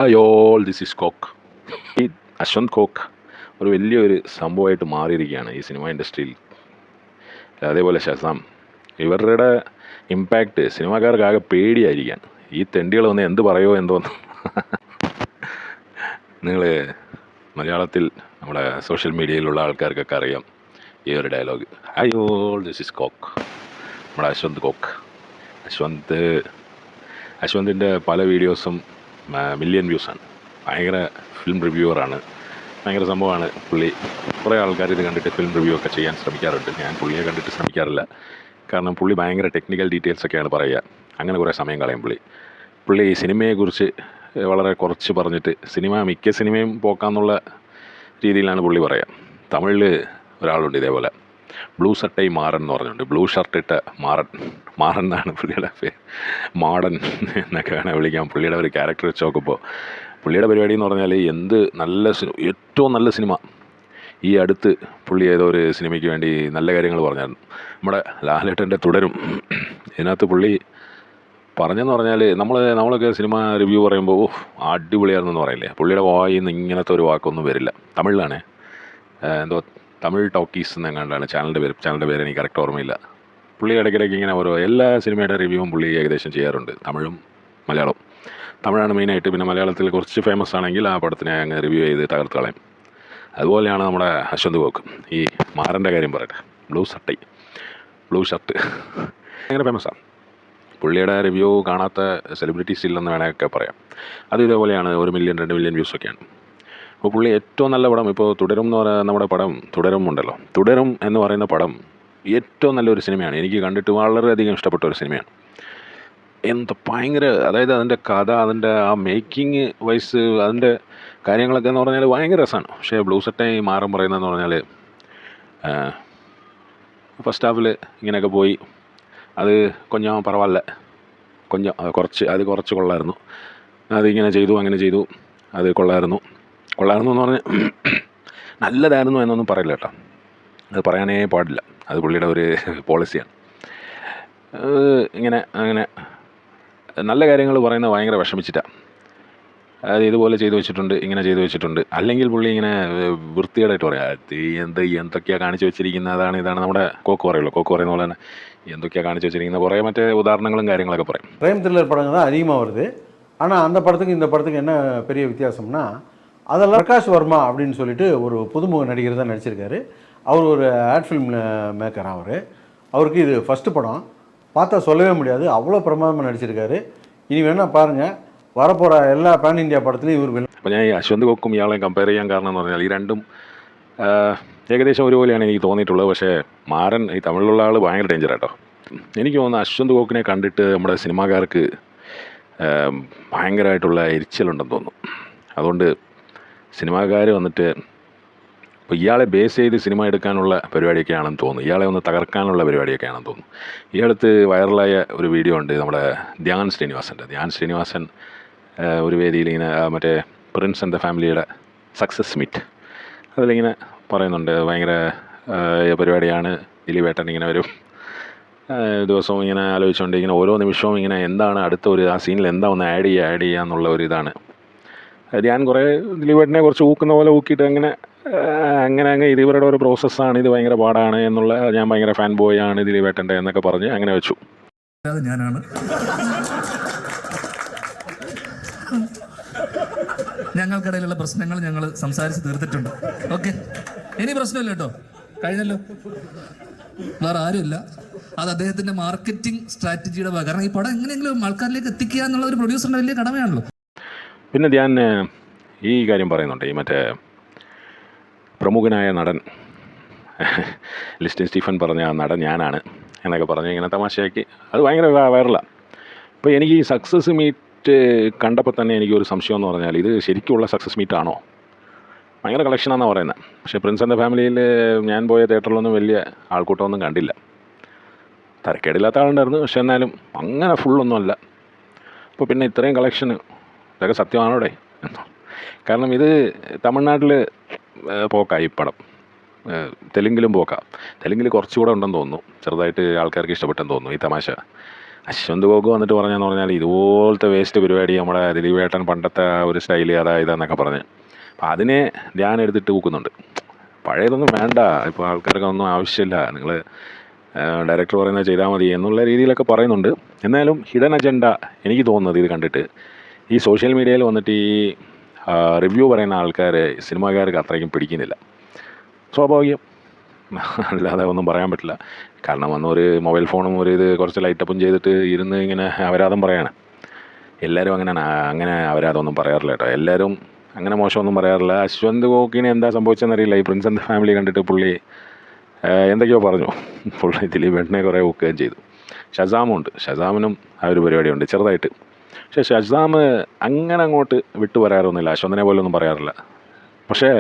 Hi all, this is Kok. ഈ Aswanth coke ഒരു വലിയൊരു സംഭവമായിട്ട് മാറിയിരിക്കുകയാണ് ഈ സിനിമ ഇൻഡസ്ട്രിയിൽ. അതേപോലെ ഷസാം, ഇവരുടെ ഇമ്പാക്റ്റ് സിനിമാക്കാർക്കാകെ പേടിയായിരിക്കാൻ. ഈ തെണ്ടികൾ വന്ന് എന്ത് പറയുമോ എന്തോന്ന്. നിങ്ങൾ മലയാളത്തിൽ നമ്മുടെ സോഷ്യൽ മീഡിയയിലുള്ള ആൾക്കാർക്കൊക്കെ അറിയാം ഈ ഒരു dialogue. Hi all, this is Kok. നമ്മുടെ അശ്വന്ത് കോക്ക്. അശ്വന്തിൻ്റെ പല വീഡിയോസും മില്യൺ വ്യൂസാണ്. ഭയങ്കര ഫിലിം റിവ്യൂവറാണ്, ഭയങ്കര സംഭവമാണ് പുള്ളി. കുറേ ആൾക്കാർ ഇത് കണ്ടിട്ട് ഫിലിം റിവ്യൂ ഒക്കെ ചെയ്യാൻ ശ്രമിക്കാറുണ്ട്. ഞാൻ പുള്ളിയെ കണ്ടിട്ട് ശ്രമിക്കാറില്ല, കാരണം പുള്ളി ഭയങ്കര ടെക്നിക്കൽ ഡീറ്റെയിൽസൊക്കെയാണ് പറയുക. അങ്ങനെ കുറേ സമയം കളയും പുള്ളി ഈ സിനിമയെക്കുറിച്ച് വളരെ കുറച്ച് പറഞ്ഞിട്ട് മിക്ക സിനിമയും പോക്കാന്നുള്ള രീതിയിലാണ് പുള്ളി പറയുക. തമിഴിൽ ഒരാളുണ്ട് ഇതേപോലെ, ബ്ലൂ ഷർട്ടൈ മാറൻ എന്ന് പറഞ്ഞുകൊണ്ട്. ബ്ലൂ ഷർട്ട് ഇട്ട മാറൻ എന്നാണ് പുള്ളിയുടെ പേര്. മാടൻ എന്നൊക്കെ വേണേൽ വിളിക്കാം. പുള്ളിയുടെ ഒരു ക്യാരക്ടർ വെച്ച് നോക്കുമ്പോൾ പുള്ളിയുടെ പരിപാടി എന്ന് പറഞ്ഞാൽ ഏറ്റവും നല്ല സിനിമ ഈ അടുത്ത് പുള്ളി ഏതോ ഒരു സിനിമയ്ക്ക് വേണ്ടി നല്ല കാര്യങ്ങൾ പറഞ്ഞായിരുന്നു. നമ്മുടെ ലാലേട്ടൻ്റെ തുടരും. ഇതിനകത്ത് പുള്ളി പറഞ്ഞെന്ന് പറഞ്ഞാൽ നമ്മളൊക്കെ സിനിമ റിവ്യൂ പറയുമ്പോൾ അടിപൊളിയായിരുന്നെന്ന് പറയില്ലേ, പുള്ളിയുടെ വായിൽ നിന്ന് ഇങ്ങനത്തെ ഒരു വാക്കൊന്നും വരില്ല. തമിഴിലാണ്, എന്തോ തമിഴ് ടോക്കീസ് എന്നെങ്ങാണ്ടാണ് ചാനലിൻ്റെ പേര് എനിക്ക് കറക്റ്റ് ഓർമ്മയില്ല. പുള്ളി ഇടയ്ക്കിടയ്ക്ക് ഇങ്ങനെ എല്ലാ സിനിമയുടെ റിവ്യൂവും പുള്ളി ഏകദേശം ചെയ്യാറുണ്ട്. തമിഴും മലയാളവും. തമിഴാണ് മെയിനായിട്ട്. പിന്നെ മലയാളത്തിൽ കുറച്ച് ഫേമസ് ആണെങ്കിൽ ആ പടത്തിനെ അങ്ങ് റിവ്യൂ ചെയ്ത് തകർത്ത് കളയും. അതുപോലെയാണ് നമ്മുടെ അശ്വന്ത് കോക്ക്. ഈ മാറൻ്റെ കാര്യം പറയട്ടെ, ബ്ലൂ ഷർട്ട് ഭയങ്കര ഫേമസാണ്. പുള്ളിയുടെ റിവ്യൂ കാണാത്ത സെലിബ്രിറ്റീസ് ഇല്ലെന്ന് വേണമെങ്കിൽ പറയാം. അത് ഇതേപോലെയാണ്, 1 മില്യൺ 2 മില്യൺ വ്യൂസൊക്കെയാണ്. അപ്പോൾ പുള്ളി ഏറ്റവും നല്ല പടം, ഇപ്പോൾ തുടരും എന്ന് പറയുന്ന നമ്മുടെ പടം തുടരും ഉണ്ടല്ലോ, തുടരും എന്ന് പറയുന്ന പടം ഏറ്റവും നല്ലൊരു സിനിമയാണ്. എനിക്ക് കണ്ടിട്ട് വളരെയധികം ഇഷ്ടപ്പെട്ട ഒരു സിനിമയാണ്. ഭയങ്കര, അതായത് അതിൻ്റെ കഥ, അതിൻ്റെ ആ മേക്കിങ് വൈസ്, അതിൻ്റെ കാര്യങ്ങളൊക്കെ എന്ന് പറഞ്ഞാൽ ഭയങ്കര രസമാണ്. പക്ഷേ ബ്ലൂ ഷർട്ടൈ മാറൻ പറയുന്നതെന്ന് പറഞ്ഞാൽ ഫസ്റ്റ് ഹാഫിൽ ഇങ്ങനെയൊക്കെ പോയി, അത് കൊഞ്ഞം പറവല്ല, കുറച്ച് കൊള്ളായിരുന്നു. അതിങ്ങനെ ചെയ്തു, അങ്ങനെ ചെയ്തു, അത് കൊള്ളായിരുന്നു എന്ന് പറഞ്ഞ് നല്ലതായിരുന്നു എന്നൊന്നും പറയില്ല കേട്ടോ, അത് പറയാനേ പാടില്ല. അത് പുള്ളിയുടെ ഒരു പോളിസിയാണ്. അങ്ങനെ നല്ല കാര്യങ്ങൾ പറയുന്നത് ഭയങ്കര വിഷമിച്ചിട്ടാണ്. അത് ഇതുപോലെ ചെയ്തു വെച്ചിട്ടുണ്ട്, ഇങ്ങനെ ചെയ്തു വെച്ചിട്ടുണ്ട്. അല്ലെങ്കിൽ പുള്ളി ഇങ്ങനെ വൃത്തികേടായിട്ട് പറയാം, എന്തൊക്കെയാണ് കാണിച്ചു വെച്ചിരിക്കുന്നത്, ഇതാണ് നമ്മുടെ കോക്ക് പറയുന്ന പോലെ തന്നെ എന്തൊക്കെയാണ് കാണിച്ചു വെച്ചിരിക്കുന്നത്, കുറേ മറ്റേ உதாரணங்களும் കാര്യങ്ങളൊക്കെ പറയും. கிரைம் த்ரில்லர் படங்கள் தான் அதிகமாக வருது. ஆனால் அந்த படத்துக்கு இந்த படத்துக்கு என்ன பெரிய வித்தியாசம்னா, அதெல்லாம் பிரகாஷ் வர்மா அப்படின்னு சொல்லிட்டு ஒரு புதுமுக நடிகர் தான் நடிச்சிருக்காரு. அவர் ஒரு ஆட் ஃபிலிம் மேக்கர். அவருக்கு இது ஃபஸ்ட்டு படம். பார்த்தா சொல்லவே முடியாது, அவ்வளோ பிரமாதமாக நடிச்சிருக்காரு. இனி வேணால் பாருங்கள், வரப்போகிற എല്ലാ പാൻ ഇന്ത്യ പടത്തിലും ഇവർ വരും. അപ്പോൾ ഞാൻ ഈ അശ്വന്ത് കോക്കും ഇയാളെയും കമ്പയർ ചെയ്യാൻ കാരണം എന്ന് പറഞ്ഞാൽ ഈ രണ്ടും ഏകദേശം ഒരുപോലെയാണ് എനിക്ക് തോന്നിയിട്ടുള്ളത്. പക്ഷേ മാറൻ, ഈ തമിഴിലുള്ള ആൾ ഭയങ്കര ഡേഞ്ചർ കേട്ടോ. എനിക്ക് തോന്നുന്നു അശ്വന്ത് കോക്കിനെ കണ്ടിട്ട് നമ്മുടെ സിനിമാക്കാർക്ക് ഭയങ്കരമായിട്ടുള്ള എരിച്ചിലുണ്ടെന്ന് തോന്നുന്നു. അതുകൊണ്ട് സിനിമാക്കാർ വന്നിട്ട് ഇപ്പോൾ ഇയാളെ ബേസ് ചെയ്ത് സിനിമ എടുക്കാനുള്ള പരിപാടിയൊക്കെയാണെന്ന് തോന്നുന്നു, ഇയാളെ ഒന്ന് തകർക്കാനുള്ള പരിപാടിയൊക്കെയാണെന്ന് തോന്നുന്നു. ഈ അടുത്ത് വൈറലായ ഒരു വീഡിയോ ഉണ്ട്, നമ്മുടെ ധ്യാൻ ശ്രീനിവാസൻ ഒരു വേദിയിൽ ഇങ്ങനെ മറ്റേ പ്രിൻസ് ആൻഡ് ദ ഫാമിലിയുടെ സക്സസ് മീറ്റ്, അതിലിങ്ങനെ പറയുന്നുണ്ട്, ഭയങ്കര പരിപാടിയാണ്. ദിലീപേട്ടൻ ഇങ്ങനെ വരും, ദിവസവും ഇങ്ങനെ ആലോചിച്ചുകൊണ്ട് ഇങ്ങനെ ഓരോ നിമിഷവും ഇങ്ങനെ എന്താണ് അടുത്ത ആ സീനിൽ എന്താ ഒന്ന് ആഡ് ചെയ്യുക എന്നുള്ള ഒരു ഇതാണ്. ഞാൻ കുറേ ദിലീപേട്ടനെ കുറച്ച് ഊക്കുന്ന പോലെ ഊക്കിയിട്ട് അങ്ങനെ ഇത് ഇവരുടെ ഒരു പ്രോസസ്സാണ്, ഇത് ഭയങ്കര പാടാണ് എന്നുള്ള, ഞാൻ ഭയങ്കര ഫാൻ ബോയ് ആണ് ദിലീപേട്ടൻ്റെ എന്നൊക്കെ പറഞ്ഞ് അങ്ങനെ വെച്ചു. ഞാനാണ് ഞങ്ങൾക്കിടയിലുള്ള പ്രശ്നങ്ങൾ ഞങ്ങൾ സംസാരിച്ച് തീർത്തിട്ടുണ്ട്. ഓക്കെ, ഇനി പ്രശ്നമില്ല കേട്ടോ, കഴിഞ്ഞല്ലോ, വേറെ ആരുമില്ല. അത് അദ്ദേഹത്തിന്റെ മാർക്കറ്റിംഗ് സ്ട്രാറ്റജിയുടെ ഭാഗം. കാരണം ഈ പടം എങ്ങനെയെങ്കിലും ആൾക്കാരിലേക്ക് എത്തിക്കുക എന്നുള്ള ഒരു പ്രൊഡ്യൂസറിന്റെ വലിയ കടമയാണല്ലോ. പിന്നെ ഞാൻ ഈ കാര്യം പറയുന്നുണ്ട്, ഈ മറ്റേ പ്രമുഖനായ നടൻ ലിസ്റ്റിൻ സ്റ്റീഫൻ പറഞ്ഞ ആ നടൻ ഞാനാണ് എന്നൊക്കെ പറഞ്ഞ് ഇങ്ങനെ തമാശയാക്കി, അത് ഭയങ്കര വൈറലാണ്. അപ്പോൾ എനിക്ക് ഈ സക്സസ് മീറ്റ് കണ്ടപ്പോൾ തന്നെ എനിക്കൊരു സംശയം എന്ന് പറഞ്ഞാൽ, ഇത് ശരിക്കുള്ള സക്സസ് മീറ്റാണോ? ഭയങ്കര കളക്ഷനാണെന്നാണ് പറയുന്നത്. പക്ഷേ പ്രിൻസ് ആൻഡ് ദ ഫാമിലിയിൽ ഞാൻ പോയ തിയേറ്ററിലൊന്നും വലിയ ആൾക്കൂട്ടമൊന്നും കണ്ടില്ല. തരക്കേടില്ലാത്ത ആളുണ്ടായിരുന്നു, പക്ഷെ എന്നാലും അങ്ങനെ ഫുള്ളൊന്നും അല്ല. അപ്പോൾ പിന്നെ ഇത്രയും കളക്ഷന് ഇതൊക്കെ സത്യമാണോടെ? കാരണം ഇത് തമിഴ്നാട്ടിൽ പോക്കായി പടം, തെലുങ്കിലും പോക്കാം. തെലുങ്കിൽ കുറച്ചുകൂടെ ഉണ്ടെന്ന് തോന്നുന്നു, ചെറുതായിട്ട് ആൾക്കാർക്ക് ഇഷ്ടപ്പെട്ടെന്ന് തോന്നുന്നു ഈ തമാശ. അശ്വന്ത് ഗോക്ക് വന്നിട്ട് പറഞ്ഞതെന്ന് പറഞ്ഞാൽ ഇതുപോലത്തെ വേസ്റ്റ് പരിപാടി നമ്മുടെ ദിലീപേട്ടൻ പണ്ടത്തെ ആ ഒരു സ്റ്റൈല് അതായതെന്നൊക്കെ പറഞ്ഞ് അപ്പം അതിനെ ധ്യാനം എടുത്തിട്ട് ഊക്കുന്നുണ്ട്. പഴയതൊന്നും വേണ്ട, ഇപ്പോൾ ആൾക്കാർക്കൊന്നും ആവശ്യമില്ല, നിങ്ങൾ ഡയറക്ടർ പറയുന്നത് ചെയ്താൽ മതി എന്നുള്ള രീതിയിലൊക്കെ പറയുന്നുണ്ട്. എന്നാലും ഹിഡൻ അജണ്ട എനിക്ക് തോന്നുന്നത് ഇത് കണ്ടിട്ട് ഈ സോഷ്യൽ മീഡിയയിൽ വന്നിട്ട് ഈ റിവ്യൂ പറയുന്ന ആൾക്കാർ സിനിമാക്കാർക്ക് അത്രയ്ക്കും പിടിക്കുന്നില്ല. സ്വാഭാവികം, അല്ലാതെ ഒന്നും പറയാൻ പറ്റില്ല. കാരണം ഒരു മൊബൈൽ ഫോണും ഒരു ഇത് കുറച്ച് ലൈറ്റപ്പും ചെയ്തിട്ട് ഇരുന്ന് ഇങ്ങനെ അപരാധം പറയാണ്. എല്ലാവരും അങ്ങനെ അപരാധമൊന്നും പറയാറില്ല കേട്ടോ, എല്ലാവരും അങ്ങനെ മോശമൊന്നും പറയാറില്ല. അശ്വന്ത് ഗോക്കിന് എന്താ സംഭവിച്ചെന്നറിയില്ല, ഈ പ്രിൻസ് ആൻഡ് ഫാമിലി കണ്ടിട്ട് പുള്ളി എന്തൊക്കെയോ പറഞ്ഞു, പുള്ളി ദിലീപേട്ടനെ കുറേ ഊക്കുകയും ചെയ്തു. ഷസാമുണ്ട്, ഷസാമിനും ആ ഒരു പരിപാടിയുണ്ട് ചെറുതായിട്ട്. പക്ഷേ ഷസാം അങ്ങനെ അങ്ങോട്ട് വിട്ടു പറയാറൊന്നുമില്ല, അശ്വന്തിനെ പോലെ ഒന്നും പറയാറില്ല. പക്ഷേ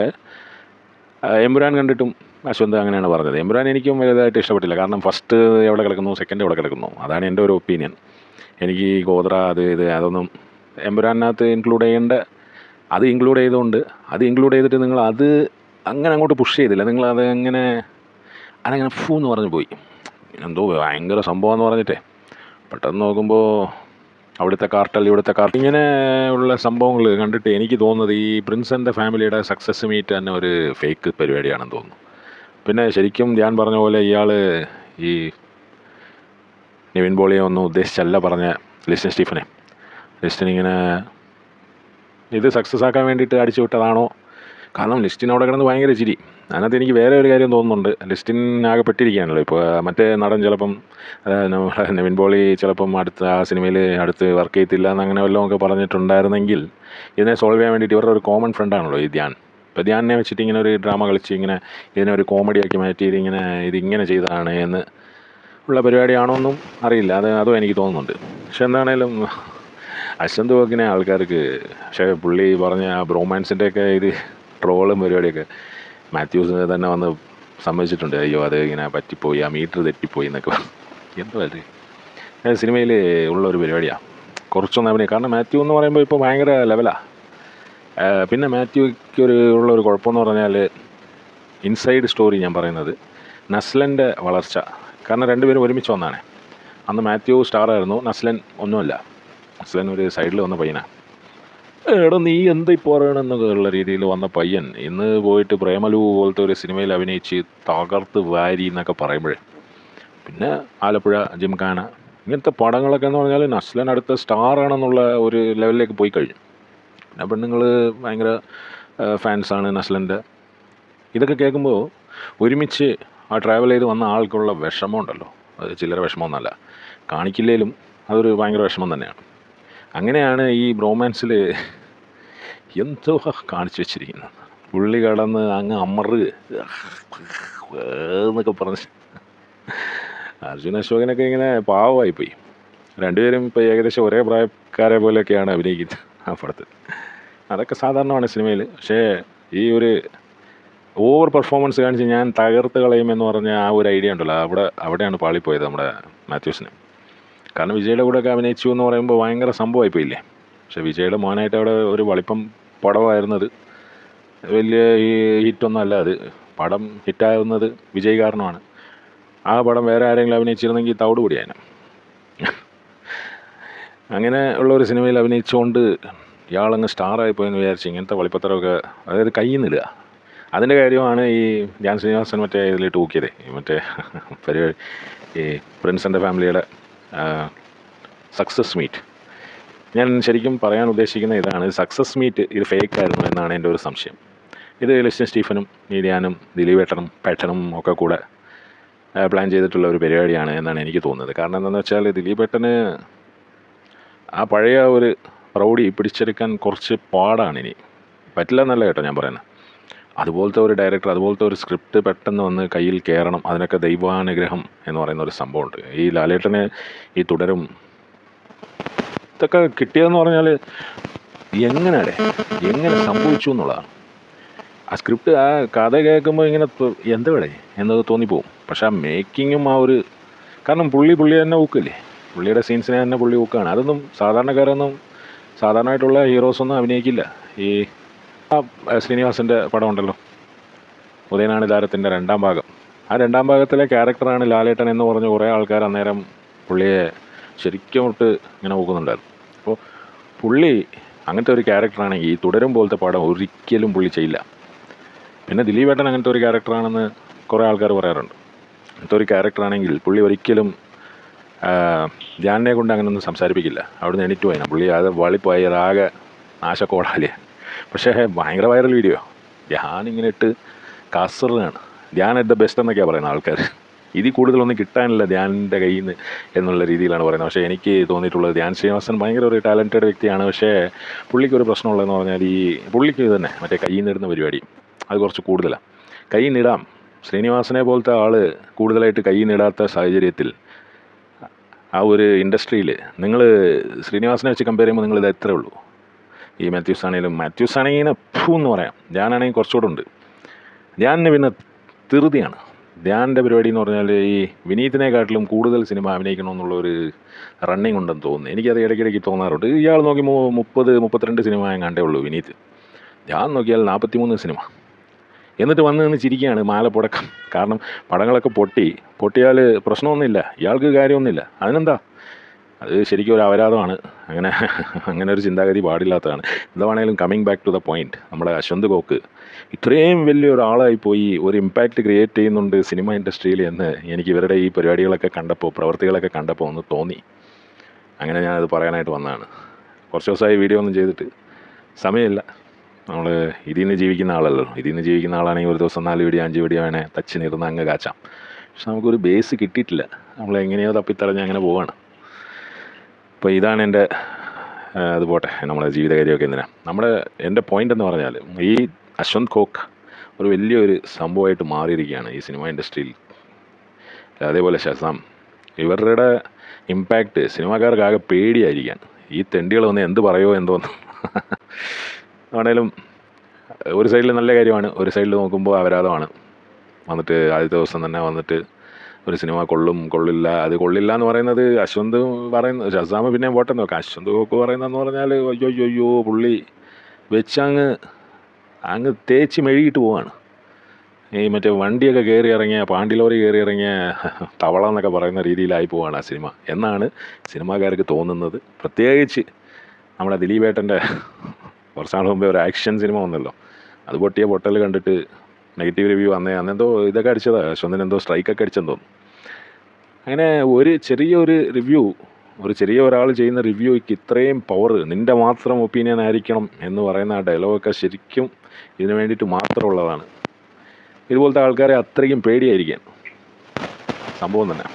എമ്പുരാൻ കണ്ടിട്ടും അശ്വന്ത് അങ്ങനെയാണ് പറഞ്ഞത്. എമ്പുരാൻ എനിക്കും വലുതായിട്ട് ഇഷ്ടപ്പെട്ടില്ല. കാരണം ഫസ്റ്റ് എവിടെ കിടക്കുന്നു, സെക്കൻഡ് എവിടെ കിടക്കുന്നു, അതാണ് എൻ്റെ ഒരു ഒപ്പീനിയൻ. എനിക്ക് ഈ ഗോത്ര ഇത് അതൊന്നും എമ്പുരാനകത്ത് ഇൻക്ലൂഡ് ചെയ്യേണ്ട, അത് ഇൻക്ലൂഡ് ചെയ്തുകൊണ്ട് അത് ഇൻക്ലൂഡ് ചെയ്തിട്ട് നിങ്ങൾ അത് അങ്ങനെ അങ്ങോട്ട് പുഷ് ചെയ്തില്ല. നിങ്ങളത് അങ്ങനെ ഫൂ എന്ന് പറഞ്ഞ് പോയി. എന്തോ ഭയങ്കര സംഭവം എന്ന് പറഞ്ഞിട്ടേ പെട്ടെന്ന് നോക്കുമ്പോൾ അവിടുത്തെ കാർട്ടൽ ഇവിടുത്തെ കാർട്ടൽ ഇങ്ങനെ ഉള്ള സംഭവങ്ങൾ കണ്ടിട്ട് എനിക്ക് തോന്നുന്നത് ഈ പ്രിൻസ് ആൻഡ് ഫാമിലിയുടെ സക്സസ് മീറ്റ് തന്നെ ഒരു ഫേക്ക് പരിപാടിയാണെന്ന് തോന്നുന്നു. പിന്നെ ശരിക്കും ഞാൻ പറഞ്ഞ പോലെ ഇയാൾ ഈ നിവിൻ പോളിയെ ഒന്നും ഉദ്ദേശിച്ചല്ല പറഞ്ഞ ലിസ്റ്റൻ സ്റ്റീഫനെ. ലിസ്റ്റൻ ഇങ്ങനെ ഇത് സക്സസ് ആക്കാൻ വേണ്ടിയിട്ട് അടിച്ചു വിട്ടതാണോ? കാരണം ലിസ്റ്റിൻ അവിടെ കിടന്ന് ഭയങ്കര ചിരി. അതിനകത്ത് എനിക്ക് വേറെ ഒരു കാര്യം തോന്നുന്നുണ്ട്, ലിസ്റ്റിൻ ആകെ പെട്ടിരിക്കുകയാണല്ലോ. ഇപ്പോൾ മറ്റേ നടൻ ചിലപ്പം നമ്മുടെ നിവിൻ പോളി ചിലപ്പം ആ സിനിമയിൽ അടുത്ത് വർക്ക് ചെയ്യത്തില്ല എന്നങ്ങനെ വല്ലതും ഒക്കെ പറഞ്ഞിട്ടുണ്ടായിരുന്നെങ്കിൽ ഇതിനെ സോൾവ് ചെയ്യാൻ വേണ്ടിയിട്ട് ഇവരുടെ ഒരു കോമൺ ഫ്രണ്ടാണല്ലോ ഈ ധ്യാൻ. ഇപ്പോൾ ധ്യാനിനെ വെച്ചിട്ട് ഇങ്ങനെ ഒരു ഡ്രാമ കളിച്ച് ഇങ്ങനെ ഇതിനെ ഒരു കോമഡിയാക്കി മാറ്റി ഇതിങ്ങനെ ചെയ്തതാണ് എന്ന് ഉള്ള പരിപാടിയാണോ എന്നും അറിയില്ല. അതും എനിക്ക് തോന്നുന്നുണ്ട്. പക്ഷെ എന്താണേലും അശ്വന്ത് ഗോക്കിനെ ആൾക്കാർക്ക്, പക്ഷേ പുള്ളി പറഞ്ഞ ആ ബ്രോമാൻസിൻ്റെയൊക്കെ ഇത് ട്രോളും പരിപാടിയൊക്കെ മാത്യൂസ് തന്നെ വന്ന് സമ്മതിച്ചിട്ടുണ്ട്. അയ്യോ അത് ഇങ്ങനെ പറ്റിപ്പോയി, ആ മീറ്റർ തെറ്റിപ്പോയി എന്നൊക്കെ പറഞ്ഞു. എന്തോ അത് സിനിമയിൽ ഉള്ളൊരു പരിപാടിയാണ്. കുറച്ചൊന്നും അഭിനയം. കാരണം മാത്യു എന്ന് പറയുമ്പോൾ ഇപ്പോൾ ഭയങ്കര ലെവലാണ്. പിന്നെ മാത്യുക്ക് ഉള്ളൊരു കുഴപ്പമെന്ന് പറഞ്ഞാൽ ഇൻസൈഡ് സ്റ്റോറി ഞാൻ പറയുന്നത് നസ്ലൻ്റെ വളർച്ച. കാരണം രണ്ടുപേരും ഒരുമിച്ച് വന്നാണ്. അന്ന് മാത്യു സ്റ്റാറായിരുന്നു, നസ്ലൻ ഒന്നുമല്ല. നസ്ലൻ ഒരു സൈഡിൽ വന്ന പയ്യനാണ്. എടാ നീ എന്താ ഇപ്പോൾ പറയണമെന്നൊക്കെ ഉള്ള രീതിയിൽ വന്ന പയ്യൻ ഇന്ന് പോയിട്ട് പ്രേമലു പോലത്തെ ഒരു സിനിമയിൽ അഭിനയിച്ച് തകർത്ത് വാരി എന്നൊക്കെ പറയുമ്പോഴേ, പിന്നെ ആലപ്പുഴ, ജിംഖാന ഇങ്ങനത്തെ പടങ്ങളൊക്കെ എന്ന് പറഞ്ഞാൽ നസ്ലൻ അടുത്ത സ്റ്റാറാണെന്നുള്ള ഒരു ലെവലിലേക്ക് പോയി കഴിഞ്ഞു. പിന്നെ പെണ്ണുങ്ങൾ ഭയങ്കര ഫാൻസാണ് നസ്ലൻ്റെ. ഇതൊക്കെ കേൾക്കുമ്പോൾ ഒരുമിച്ച് ആ ട്രാവൽ ചെയ്ത് വന്ന ആൾക്കുള്ള വിഷമമുണ്ടല്ലോ, അത് ചില്ലറ വിഷമമൊന്നുമല്ല, കാണിക്കില്ലേലും അതൊരു ഭയങ്കര വിഷമം തന്നെയാണ്. അങ്ങനെയാണ് ഈ ബ്രോമാൻസിൽ എന്തോ കാണിച്ചു വെച്ചിരിക്കുന്നത്. പുള്ളി കടന്ന് അങ്ങ് അമറ് എന്നൊക്കെ പറഞ്ഞ് അർജുൻ അശോകനൊക്കെ ഇങ്ങനെ പാവമായിപ്പോയി. രണ്ടുപേരും ഇപ്പോൾ ഏകദേശം ഒരേ പ്രായക്കാരെ പോലെയൊക്കെയാണ് അഭിനയിക്കുന്നത് ആ പടത്തിൽ. അതൊക്കെ സാധാരണമാണ് സിനിമയിൽ. പക്ഷേ ഈ ഒരു ഓവർ പെർഫോമൻസ് കാണിച്ച് ഞാൻ തകർത്ത് കളയുമെന്ന് പറഞ്ഞ ആ ഒരു ഐഡിയ ഉണ്ടല്ലോ, അവിടെയാണ് പാളിപ്പോയത് നമ്മുടെ മാത്യൂസിന്. കാരണം വിജയുടെ കൂടെയൊക്കെ അഭിനയിച്ചു എന്ന് പറയുമ്പോൾ ഭയങ്കര സംഭവമായിപ്പോയില്ലേ. പക്ഷേ വിജയുടെ മോനായിട്ട് അവിടെ ഒരു വളിപ്പം പടമായിരുന്നത് വലിയ ഹിറ്റൊന്നും അല്ല. അത് പടം ഹിറ്റാകുന്നത് വിജയ് കാരണമാണ്. ആ പടം വേറെ ആരെങ്കിലും അഭിനയിച്ചിരുന്നെങ്കിൽ തവിട് കൂടിയാണ്. അങ്ങനെ ഉള്ള ഒരു സിനിമയിൽ അഭിനയിച്ചുകൊണ്ട് ഇയാളങ്ങ് സ്റ്റാറായിപ്പോയെന്ന് വിചാരിച്ച് ഇങ്ങനത്തെ വളിപ്പത്തരമൊക്കെ അതായത് കയ്യിൽ നിന്നിടുക. അതിൻ്റെ കാര്യമാണ് ഈ ധ്യാൻ ശ്രീനിവാസൻ മറ്റേ ഇതിലിട്ട് ഊക്കിയത്. ഈ പരിപാടി ഈ പ്രിൻസ് ആൻഡ് ഫാമിലിയുടെ സക്സസ് മീറ്റ്. ഞാൻ ശരിക്കും പറയാൻ ഉദ്ദേശിക്കുന്ന ഇതാണ്, സക്സസ് മീറ്റ് ഇത് ഫേക്കായിരുന്നു എന്നാണ് എൻ്റെ ഒരു സംശയം. ഇത് ലിസ്റ്റൻ സ്റ്റീഫനും ധ്യാനും ദിലീപേട്ടനും പേട്ടനും ഒക്കെ കൂടെ പ്ലാൻ ചെയ്തിട്ടുള്ള ഒരു പരിപാടിയാണ് എന്നാണ് എനിക്ക് തോന്നുന്നത്. കാരണം എന്താണെന്ന് വെച്ചാൽ ദിലീപേട്ടന് ആ പഴയ ഒരു പ്രൗഢി പിടിച്ചെടുക്കാൻ കുറച്ച് പാടാണ്. ഇനി പറ്റില്ല എന്നല്ല കേട്ടോ ഞാൻ പറയുന്നത്. അതുപോലത്തെ ഒരു ഡയറക്ടർ, അതുപോലത്തെ ഒരു സ്ക്രിപ്റ്റ് പെട്ടെന്ന് വന്ന് കയ്യിൽ കയറണം. അതിനൊക്കെ ദൈവാനുഗ്രഹം എന്ന് പറയുന്ന ഒരു സംഭവമുണ്ട്. ഈ ലാലേട്ടന് ഈ തുടരും ഇതൊക്കെ കിട്ടിയതെന്ന് പറഞ്ഞാൽ എങ്ങനെ സംഭവിച്ചു എന്നുള്ളതാണ്. ആ സ്ക്രിപ്റ്റ്, ആ കഥ കേൾക്കുമ്പോൾ ഇങ്ങനെ എന്തുവിടെ എന്നത് തോന്നിപ്പോവും. പക്ഷെ ആ മേക്കിങ്ങും ആ ഒരു, കാരണം പുള്ളി തന്നെ ഊക്കില്ലേ, പുള്ളിയുടെ സീൻസിനെ തന്നെ പുള്ളി ഊക്കാണ്. അതൊന്നും സാധാരണക്കാരൊന്നും സാധാരണമായിട്ടുള്ള ഹീറോസൊന്നും അഭിനയിക്കില്ല. ഈ ശ്രീനിവാസൻ്റെ പടം ഉണ്ടല്ലോ, ഉദയനാണ് താരത്തിൻ്റെ 2ാം ഭാഗം. ആ 2ാം ഭാഗത്തിലെ ക്യാരക്ടറാണ് ലാലേട്ടൻ എന്ന് പറഞ്ഞ് കുറേ ആൾക്കാർ അന്നേരം പുള്ളിയെ ശരിക്കും തൊട്ട് ഇങ്ങനെ നോക്കുന്നുണ്ടായിരുന്നു. അപ്പോൾ പുള്ളി അങ്ങനത്തെ ഒരു ക്യാരക്ടറാണെങ്കിൽ ഈ തുടരും പോലത്തെ പടം ഒരിക്കലും പുള്ളി ചെയ്യില്ല. പിന്നെ ദിലീപേട്ടൻ അങ്ങനത്തെ ഒരു ക്യാരക്ടറാണെന്ന് കുറേ ആൾക്കാർ പറയാറുണ്ട്. അങ്ങനത്തെ ഒരു ക്യാരക്ടറാണെങ്കിൽ പുള്ളി ഒരിക്കലും ധ്യാനിനെ കൊണ്ട് അങ്ങനെയൊന്നും സംസാരിപ്പിക്കില്ല. അവിടുന്ന് എണീറ്റ് പോയിന പുള്ളി അത് വളിപ്പോയി അതാകെ നാശക്കോടാലേ. പക്ഷേ ഭയങ്കര വൈറൽ വീഡിയോ. ധ്യാൻ ഇങ്ങനെ ഇട്ട് കസറാണ്. ധ്യാൻ അറ്റ് ദ ബെസ്റ്റ് എന്നൊക്കെയാണ് പറയുന്നത് ആൾക്കാർ. ഇതിൽ കൂടുതലൊന്നും കിട്ടാനില്ല ധ്യാനിൻ്റെ കയ്യിൽ നിന്ന് എന്നുള്ള രീതിയിലാണ് പറയുന്നത്. പക്ഷേ എനിക്ക് തോന്നിയിട്ടുള്ളത് ധ്യാൻ ശ്രീനിവാസൻ ഭയങ്കര ഒരു ടാലൻറ്റഡ് വ്യക്തിയാണ്. പക്ഷേ പുള്ളിക്കൊരു പ്രശ്നമുള്ളതെന്ന് പറഞ്ഞാൽ ഈ പുള്ളിക്ക് തന്നെ മറ്റേ കയ്യിൽ നിന്നിടുന്ന പരിപാടി അത് കുറച്ച് കൂടുതലാണ്. കയ്യിൽ നിടാം, ശ്രീനിവാസനെ പോലത്തെ ആൾ കൂടുതലായിട്ട് കയ്യിൽ നിടാത്ത സാഹചര്യത്തിൽ ആ ഒരു ഇൻഡസ്ട്രിയിൽ നിങ്ങൾ ശ്രീനിവാസനെ വെച്ച് കമ്പയർ ചെയ്യുമ്പോൾ നിങ്ങളിത് എത്രയേ ഉള്ളൂ. ഈ മാത്യൂസ് ആണെങ്കിൽ ഇങ്ങനെ എന്ന് പറയാം. ധ്യാനാണെങ്കിൽ കുറച്ചുകൂടെ ഉണ്ട്. ധ്യാനിന് പിന്നെ ധൃതിയാണ്. ധ്യാനിൻ്റെ പരിപാടി എന്ന് പറഞ്ഞാൽ ഈ വിനീതിനെക്കാട്ടിലും കൂടുതൽ സിനിമ അഭിനയിക്കണമെന്നുള്ളൊരു റണ്ണിങ് ഉണ്ടെന്ന് തോന്നുന്നു. എനിക്കത് ഇടയ്ക്കിടയ്ക്ക് തോന്നാറുണ്ട്. ഇയാൾ നോക്കി 30-32 സിനിമ ഞാൻ കണ്ടേ ഉള്ളൂ വിനീത്. ധ്യാൻ നോക്കിയാൽ 43 സിനിമ. എന്നിട്ട് വന്ന് നിന്ന് ചിരിക്കുകയാണ് മാലപ്പുടക്കം. കാരണം പടങ്ങളൊക്കെ പൊട്ടിയാൽ പ്രശ്നമൊന്നുമില്ല, ഇയാൾക്ക് കാര്യമൊന്നുമില്ല. അതിനെന്താ, അത് ശരിക്കും ഒരു അപരാധമാണ്. അങ്ങനെ ഒരു ചിന്താഗതി പാടില്ലാത്തതാണ്. എന്താണെങ്കിലും coming back to the point, നമ്മുടെ അശ്വന്ത് കോക്ക് ഇത്രയും വലിയൊരാളായി പോയി ഒരു ഇമ്പാക്റ്റ് ക്രിയേറ്റ് ചെയ്യുന്നുണ്ട് സിനിമ ഇൻഡസ്ട്രിയിൽ എന്ന് എനിക്ക് ഇവരുടെ ഈ പരിപാടികളൊക്കെ കണ്ടപ്പോൾ, പ്രവൃത്തികളൊക്കെ കണ്ടപ്പോൾ ഒന്ന് തോന്നി. അങ്ങനെ ഞാനത് പറയാനായിട്ട് വന്നതാണ്. കുറച്ച് ദിവസമായി വീഡിയോ ഒന്നും ചെയ്തിട്ട് സമയമില്ല. നമ്മൾ ഇതിൽ നിന്ന് ജീവിക്കുന്ന ആളല്ലോ. ഇതിൽ നിന്ന് ജീവിക്കുന്ന ആളാണെങ്കിൽ ഒരു ദിവസം 4 വീഡിയോ 5 വീഡിയോ വേണേൽ തച്ചിനിരുന്ന് അങ്ങ് കാച്ചാം. പക്ഷെ നമുക്കൊരു ബേസ് കിട്ടിയിട്ടില്ല. നമ്മളെങ്ങനെയോ തപ്പിത്തടഞ്ഞ് അങ്ങനെ പോവാണ്. അപ്പോൾ ഇതാണ് എൻ്റെ അത് പോട്ടെ, നമ്മുടെ ജീവിതകാര്യമൊക്കെ എന്തിനാണ്. എൻ്റെ പോയിൻ്റ് എന്ന് പറഞ്ഞാൽ ഈ അശ്വന്ത് കോക്ക് ഒരു വലിയൊരു സംഭവമായിട്ട് മാറിയിരിക്കുകയാണ് ഈ സിനിമ ഇൻഡസ്ട്രിയിൽ. അതേപോലെ ഷസാം, ഇവരുടെ ഇമ്പാക്റ്റ് സിനിമാക്കാർക്കാകെ പേടിയായിരിക്കാൻ. ഈ തെണ്ടികൾ വന്ന് എന്ത് പറയുമോ എന്തോന്ന്. ആണേലും ഒരു സൈഡിൽ നല്ല കാര്യമാണ്, ഒരു സൈഡിൽ നോക്കുമ്പോൾ അപരാധമാണ്. വന്നിട്ട് ആദ്യത്തെ ദിവസം തന്നെ വന്നിട്ട് ഒരു സിനിമ കൊള്ളില്ല, അത് കൊള്ളില്ല എന്ന് പറയുന്നത് അശ്വന്ത് പറയുന്നത്. ഷസാമ് പിന്നെ പോട്ടെ നോക്കാം. അശ്വന്ത് കോക്ക് പറയുന്നതെന്ന് പറഞ്ഞാൽ അയ്യോ പുള്ളി വെച്ച് അങ്ങ് തേച്ച് മെഴുകിയിട്ട് പോവാണ്. ഈ മറ്റേ വണ്ടിയൊക്കെ കയറി ഇറങ്ങിയ, പാണ്ടിലോറി കയറി ഇറങ്ങിയ തവള എന്നൊക്കെ പറയുന്ന രീതിയിലായി പോവാണ് ആ സിനിമ എന്നാണ് സിനിമാക്കാർക്ക് തോന്നുന്നത്. പ്രത്യേകിച്ച് നമ്മുടെ ദിലീപേട്ടൻ്റെ കുറച്ചാൾ മുമ്പേ ഒരു ആക്ഷൻ സിനിമ വന്നല്ലോ, അത് പൊട്ടൽ കണ്ടിട്ട് നെഗറ്റീവ് റിവ്യൂ അന്നെന്തോ ഇതൊക്കെ അടിച്ചതാണ്. അശ്വന്തിന് എന്തോ സ്ട്രൈക്കൊക്കെ അടിച്ചെന്ന് തോന്നുന്നു. അങ്ങനെ ഒരു ചെറിയ ഒരാൾ ചെയ്യുന്ന റിവ്യൂയ്ക്ക് ഇത്രയും പവർ, നിൻ്റെ മാത്രം ഒപ്പീനിയൻ ആയിരിക്കണം എന്ന് പറയുന്ന ആ ഡയലോഗൊക്കെ ശരിക്കും ഇതിനു വേണ്ടിയിട്ട് മാത്രമുള്ളതാണ്. ഇതുപോലത്തെ ആൾക്കാരെ അത്രയ്ക്കും പേടിയായിരിക്കാൻ സംഭവം തന്നെ.